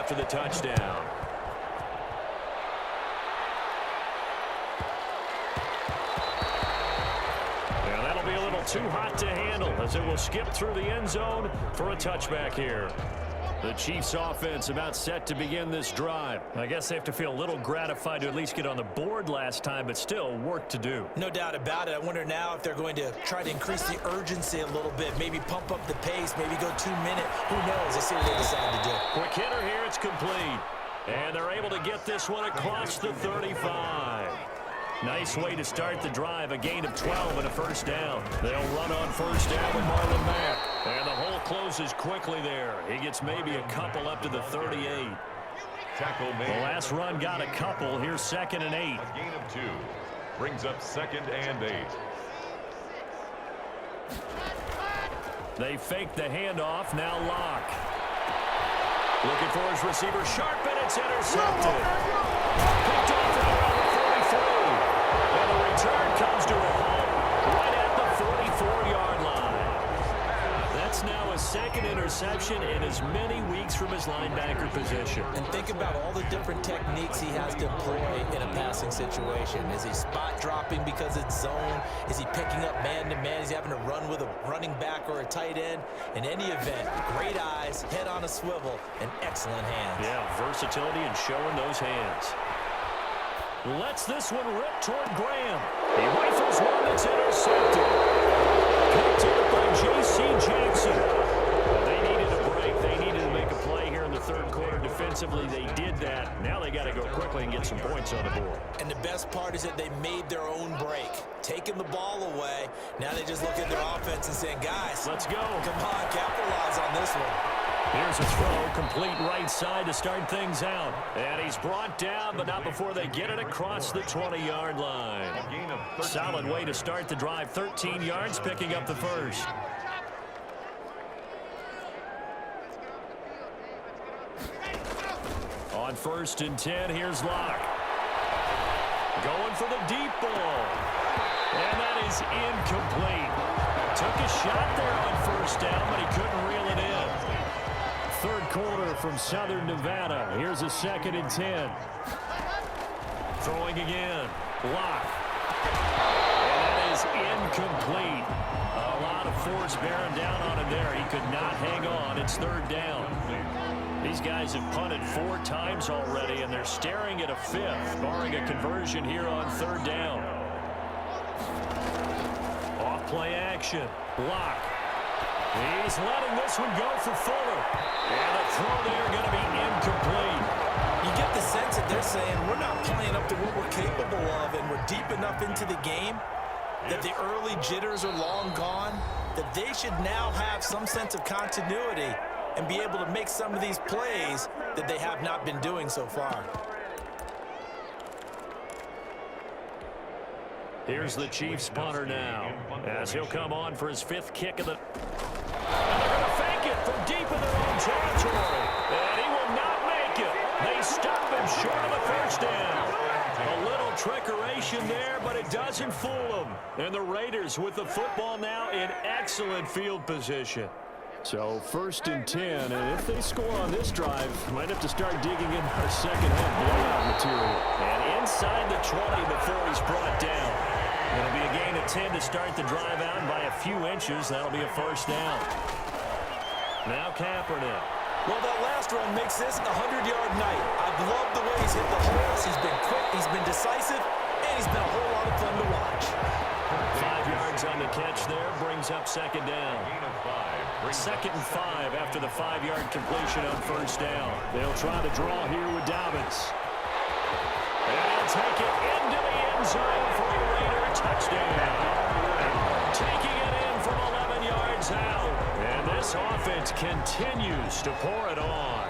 after the touchdown. Now that'll be a little too hot to handle as it will skip through the end zone for a touchback here. The Chiefs offense about set to begin this drive. I guess they have to feel a little gratified to at least get on the board last time, but still work to do. No doubt about it. I wonder now if they're going to try to increase the urgency a little bit, maybe pump up the pace, maybe go 2 minutes. Who knows? Let's see what they decide to do. Quick hitter here. It's complete. And they're able to get this one across the 35. Nice way to start the drive, a gain of 12 and a first down. They'll run on first down with Marlon Mack. And the hole closes quickly there. He gets maybe a couple up to the 38. Tackle made. The last run got a couple. Here's 2nd and 8. A gain of 2. Brings up 2nd and 8. They fake the handoff. Now Locke. Looking for his receiver. Sharp, and it's intercepted. Picked off around the 43. And the return comes to a halt right at the 44-yard line. That's now a 2nd interception in as many weeks from his linebacker position. And think about all the different techniques he has to employ in a passing situation. Is he spot dropping because it's zone? Is he picking up man-to-man? Is he having to run with a running back or a tight end? In any event, great eyes, head on a swivel, and excellent hands. Yeah, versatility and showing those hands. Lets this one rip toward Graham. He rifles one that's intercepted. Picked up by J.C. Jackson. Well, they needed a break. They needed to make a play here in the third quarter. Defensively, they did that. Now they got to go quickly and get some points on the board. And the best part is that they made their own break. Taking the ball away. Now they just look at their offense and saying, guys, let's go. Come on, capitalize on this one. Here's a throw, complete right side to start things out. And he's brought down, but not before they get it across the 20-yard line. Solid way to start the drive. 13 yards, picking up the first. On 1st and 10, here's Locke. Going for the deep ball. And that is incomplete. Took a shot there on 1st down, but he couldn't reel it in. Third quarter from Southern Nevada. Here's a 2nd and 10. Throwing again. Locke. And that is incomplete. A lot of force bearing down on him there. He could not hang on. It's 3rd down. These guys have punted 4 times already, and they're staring at a 5th, barring a conversion here on 3rd down. Off play action. Locke. He's letting this one go for Fuller. And the throw there going to be incomplete. You get the sense that they're saying we're not playing up to what we're capable of, and we're deep enough into the game that the early jitters are long gone, that they should now have some sense of continuity and be able to make some of these plays that they have not been doing so far. Here's the Chiefs punter now, as he'll come on for his 5th kick of the... And they're going to fake it from deep in their own territory. And he will not make it. They stop him short of the first down. A little trickeration there, but it doesn't fool them. And the Raiders with the football now in excellent field position. So 1st and 10, and if they score on this drive, might have to start digging in our second-half blowout material. And inside the 20 before he's brought down. It'll be a gain of 10 to start the drive out by a few inches. That'll be a first down. Now Kaepernick. Well, that last run makes this a 100-yard night. I've loved the way he's hit the holes. He's been quick, he's been decisive, and he's been a whole lot of fun to watch. 5 yards on the catch there, brings up 2nd down. 2nd and 5 after the 5-yard completion on 1st down. They'll try to draw here with Dobbins. And he'll take it into the end zone for a Raider touchdown. Taking it in from 11 yards out. And this offense continues to pour it on.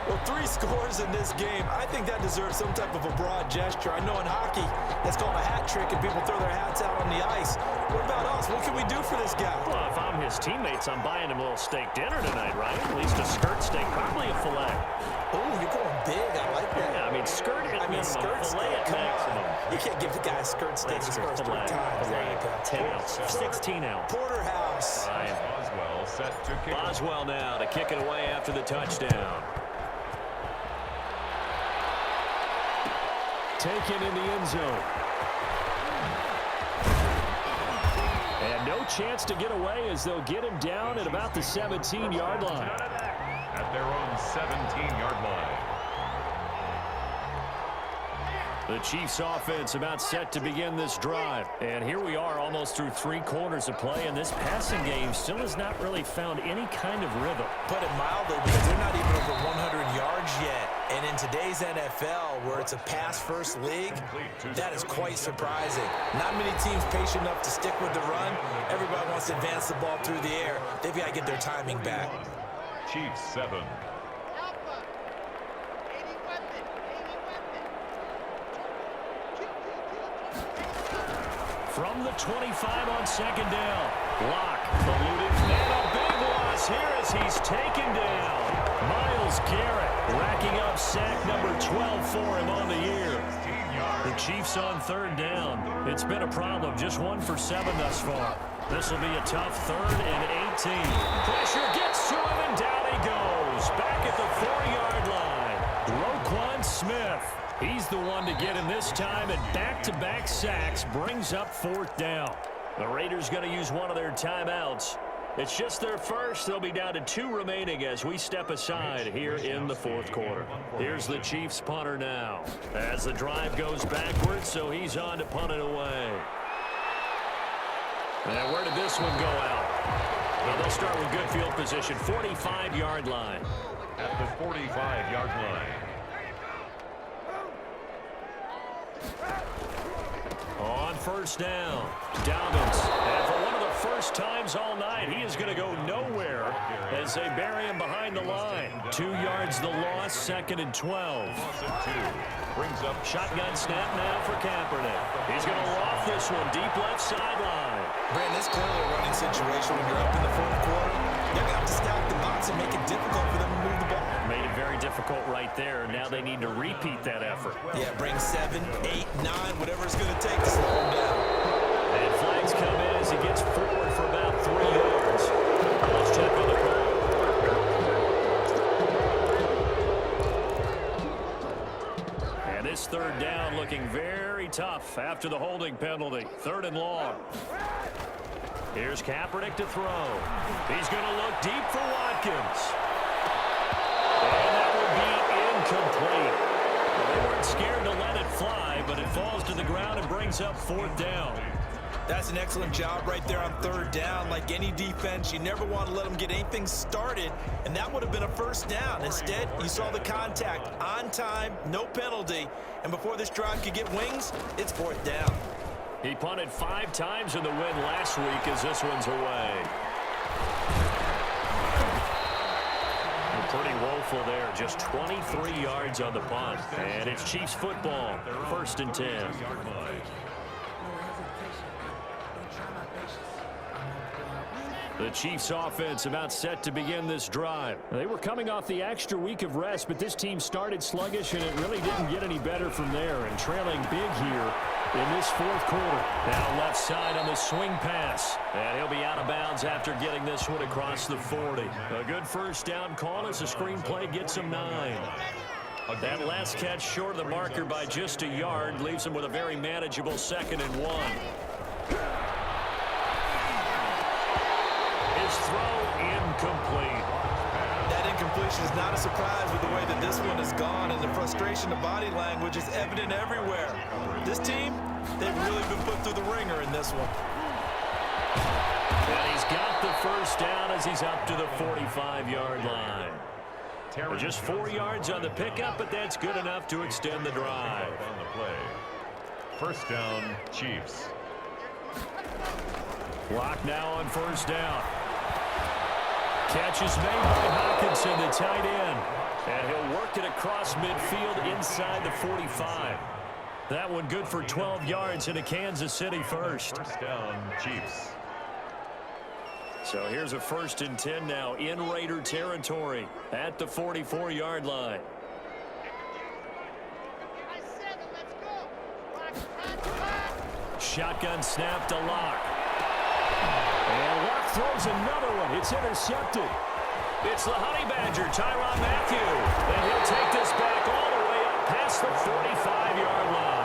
Well, 3 scores in this game. I think that deserves some type of a broad gesture. I know in hockey, that's called a hat trick, and people throw their hats out on the ice. What about us? What can we do for this guy? Well, if I'm his teammates, I'm buying him a little steak dinner tonight, right? At least a skirt steak, probably a filet. Oh, you're going big. I like that. Yeah, I mean, skirt at minimum, skirt filet at maximum. You can't give the guy a skirt steak the first 3 times. There you go. 10 ounce, 16 ounce. Porterhouse. Boswell set to kick. Boswell now to kick it away after the touchdown. taken in the end zone. And no chance to get away as they'll get him down at about the 17-yard line. At their own 17-yard line. The Chiefs offense about set to begin this drive. And here we are almost through 3 quarters of play, and this passing game still has not really found any kind of rhythm. Put it mildly, because they're not even over 100 yards yet. And in today's NFL, where it's a pass-first league, that is quite surprising. Not many teams patient enough to stick with the run. Everybody wants to advance the ball through the air. They've got to get their timing back. Chiefs 7. From the 25 on second down. Block. Eluded. And a big loss here as he's taken down. Myles Garrett racking up sack number 12 for him on the year. The Chiefs on third down. It's been a problem. Just 1 for 7 thus far. This will be a tough 3rd and 18. Pressure gets to him, and down he goes. Back at the 4-yard line. Roquan Smith. He's the one to get him this time, and back-to-back sacks brings up 4th down. The Raiders going to use one of their timeouts. It's just their first. They'll be down to 2 remaining as we step aside here in the 4th quarter. Here's the Chiefs punter now as the drive goes backwards, so he's on to punt it away. And where did this one go out? Well, they'll start with good field position, 45-yard line. At the 45-yard line. On first down, Dobbins. And for one of the first times all night, he is going to go nowhere as they bury him behind the line. 2 yards the loss, 2nd and 12. Brings up Shotgun snap now for Kaepernick. He's going to loft this one deep left sideline. Brandon, it's clearly a running situation when you're up in the 4th quarter. You're going to have to stack the box and make it difficult for them to move the ball. Made it very difficult right there. Now they need to repeat that effort. Yeah, bring 7, 8, 9, whatever it's going to take to slow him down. And flags come in as he gets forward for about 3 yards. Let's check on the call. And this 3rd down looking very tough after the holding penalty. 3rd and long. Here's Kaepernick to throw. He's going to look deep for Watkins. And that will be incomplete. Well, they weren't scared to let it fly, but it falls to the ground and brings up 4th down. That's an excellent job right there on 3rd down. Like any defense, you never want to let them get anything started, and that would have been a 1st down. Instead, you saw the contact on time, no penalty, and before this drive could get wings, it's 4th down. He punted 5 times in the win last week as this one's away. Pretty woeful there. Just 23 yards on the punt. And it's Chiefs football. 1st and 10. The Chiefs offense about set to begin this drive. They were coming off the extra week of rest, but this team started sluggish, and it really didn't get any better from there. And trailing big here in this 4th quarter. Now left side on the swing pass. And he'll be out of bounds after getting this one across the 40. A good 1st down call as the screenplay gets him 9. That last catch short of the marker by just a yard leaves him with a very manageable 2nd and 1. His throw incomplete. That incompletion is not a surprise with the way that this one has gone, and the frustration of body language is evident everywhere. This team, they've really been put through the ringer in this one. And he's got the 1st down as he's up to the 45-yard line. Just 4 yards on the pickup, but that's good enough to extend the drive. On the play. 1st down, Chiefs. Clock now on 1st down. Catch is made by Hawkinson, the tight end. And he'll work it across midfield inside the 45. That one good for 12 yards into Kansas City 1st. 1st down, Chiefs. So here's a 1st and 10 now in Raider territory at the 44-yard line. Shotgun snap to Locke. And Locke throws another one. It's intercepted. It's the Honey Badger, Tyrann Mathieu. And he'll take this back all the way up past the 45-yard line.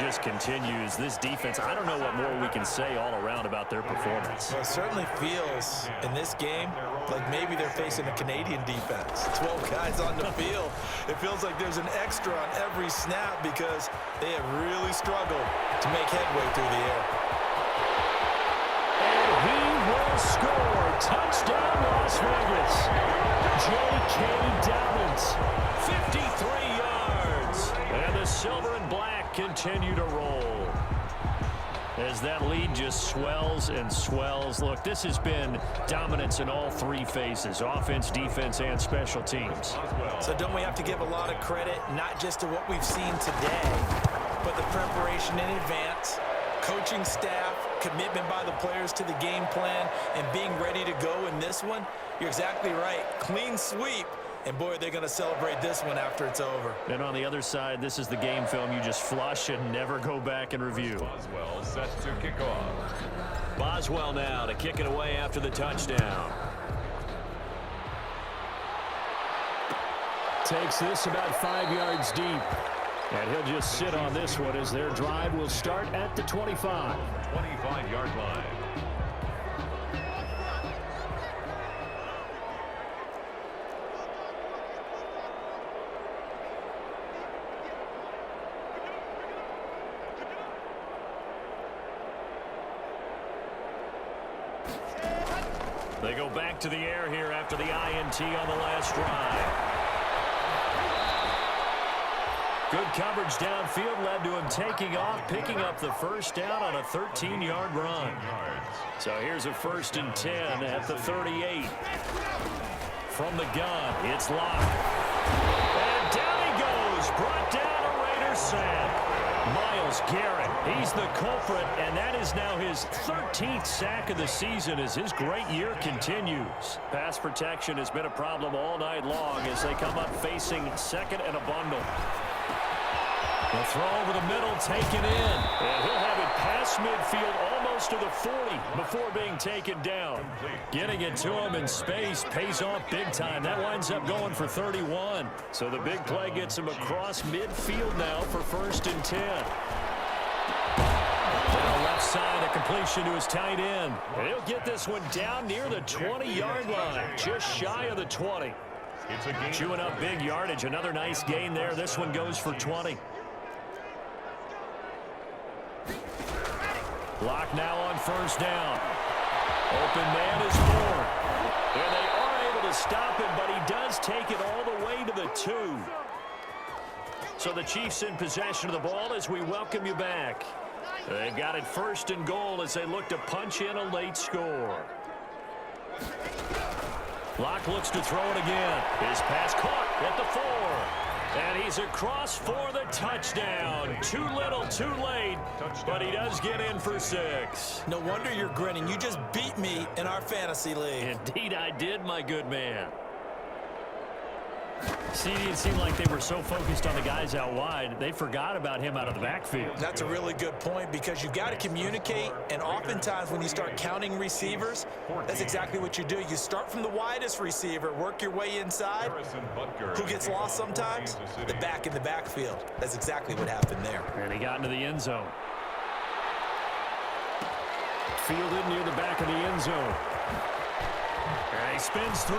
this continues, this defense, I don't know what more we can say all around about their performance. Well, it certainly feels in this game like maybe they're facing a Canadian defense. 12 guys on the field. It feels like there's an extra on every snap because they have really struggled to make headway through the air. And he will score. Touchdown, Las Vegas. J.K. Dobbins, 53 yards. And the silver and black continue to roll as that lead just swells and swells. Look, this has been dominance in all three phases, offense, defense, and special teams. So don't we have to give a lot of credit, not just to what we've seen today, but the preparation in advance, coaching staff, commitment by the players to the game plan, and being ready to go in this one? You're exactly right. Clean sweep. And, boy, they're going to celebrate this one after it's over. And on the other side, this is the game film you just flush and never go back and review. Boswell set to kick off. Boswell now to kick it away after the touchdown. Takes this about 5 yards deep. And he'll just sit on this one as their drive will start at the 25. 25-yard line. They go back to the air here after the INT on the last drive. Good coverage downfield led to him taking off, picking up the first down on a 13-yard run. So here's a 1st and 10 at the 38. From the gun, it's Locke. And down he goes, brought down a Raider sack. Myles Garrett, he's the culprit, and that is now his 13th sack of the season as his great year continues. Pass protection has been a problem all night long as they come up facing second and a bundle. The throw over the middle, taken in, and he'll have it past midfield almost to the 40 before being taken down. Getting it to him in space pays off big time. That winds up going for 31. So the big play gets him across midfield now for 1st and 10. Down left side, a completion to his tight end. And he'll get this one down near the 20-yard line, just shy of the 20. Chewing up big yardage, another nice gain there. This one goes for 20. Locke now on 1st down. Open man is Ford. And they are able to stop him, but he does take it all the way to the 2. So the Chiefs in possession of the ball as we welcome you back. They've got it 1st and goal as they look to punch in a late score. Locke looks to throw it again. His pass caught at the 4. And he's across for the touchdown. Too little, too late, but he does get in for 6. No wonder you're grinning. You just beat me in our fantasy league. Indeed I did, my good man. See, it seemed like they were so focused on the guys out wide, they forgot about him out of the backfield. That's a really good point because you've got to communicate, and oftentimes when you start counting receivers, that's exactly what you do. You start from the widest receiver, work your way inside. Who gets lost sometimes? The back in the backfield. That's exactly what happened there. And he got into the end zone. Fielded near the back of the end zone. And he spins through.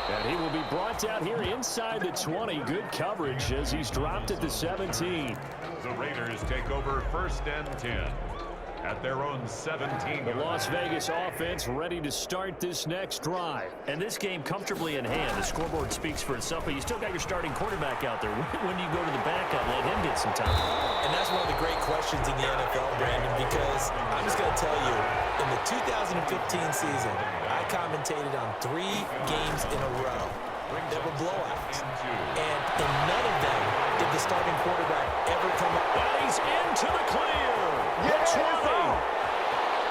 And he will be brought down here inside the 20. Good coverage as he's dropped at the 17. The Raiders take over 1st and 10 at their own 17. The Las Vegas offense ready to start this next drive. And this game comfortably in hand. The scoreboard speaks for itself, but you still got your starting quarterback out there. When do you go to the backup, let him get some time? And that's one of the great questions in the NFL, Brandon, because I'm just going to tell you, in the 2015 season, I commentated on 3 games in a row that were blowouts. And in none of them did the starting quarterback ever come up. And he's into the clear. The 20.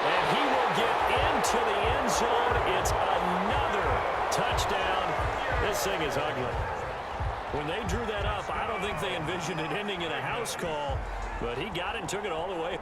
And he will get into the end zone. It's another touchdown. This thing is ugly. When they drew that up, I don't think they envisioned it ending in a house call, but he got it and took it all the way.